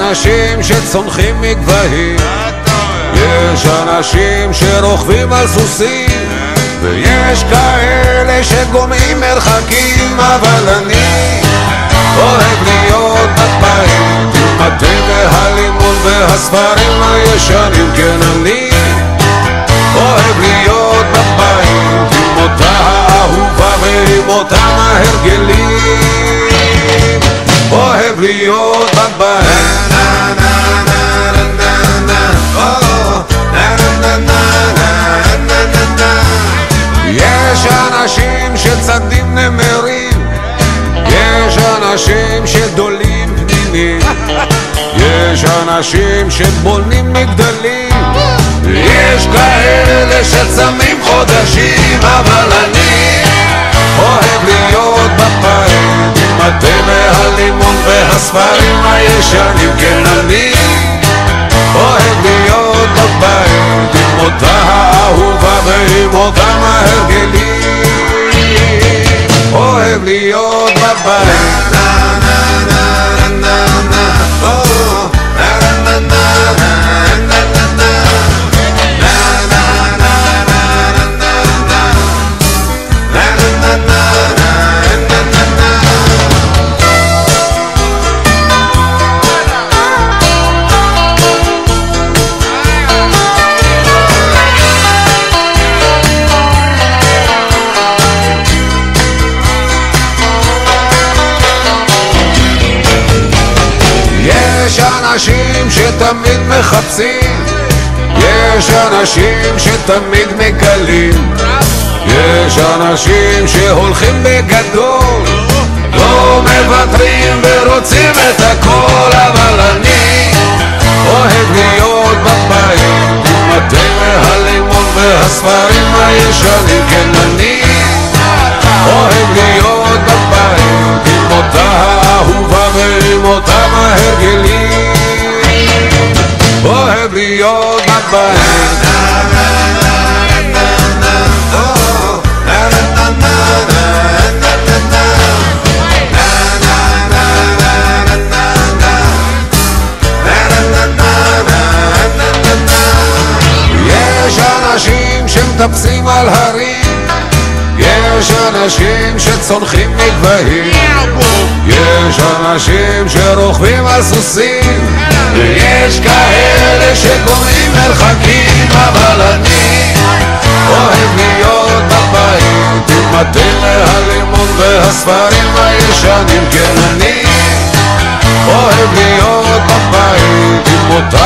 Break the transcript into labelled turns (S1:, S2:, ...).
S1: אנשים שצונחים מגבהים, יש אנשים שרוכבים על סוסים, ויש כאלה שגומעים מרחקים, אבל אני אוהב להיות בבית עם התה והלימון והספרים הישנים. כן, אני אוהב להיות בבית עם אותה האהובה ועם אותם ההרגלים. אוהב להיות בבית. יש אנשים שצדים נמרים, יש אנשים שדולים פנינים, יש אנשים שבונים מגדלים, יש כאלה שצמים חודשים, אבל אני אוהב להיות בבית עם התה והלימון והספרים הישנים. כן, אני אוהב להיות בבית עם אותה האהובה ועם אותם ההרגלים. אוהב להיות בבית. יש אנשים שתמיד מחפשים, יש אנשים שתמיד מגלים, יש אנשים שהולכים בגדול, לא מוותרים ורוצים את הכל, אבל אני אוהב להיות בבית עם התה והלימון והספרים הישנים. כן, אני אוהב להיות בבית עם אותה האהובה ועם אותם ההרגלים. אוהב להיות בבית. יש אנשים שמטפסים על הרים, יש אנשים שצונחים מגבהים, יש אנשים שרוכבים על סוסים, ויש כאלה שגומעים מרחקים, אבל אני אוהב להיות בבית עם התה והלימון והספרים הישנים. כן, אני אוהב להיות בבית עם אותה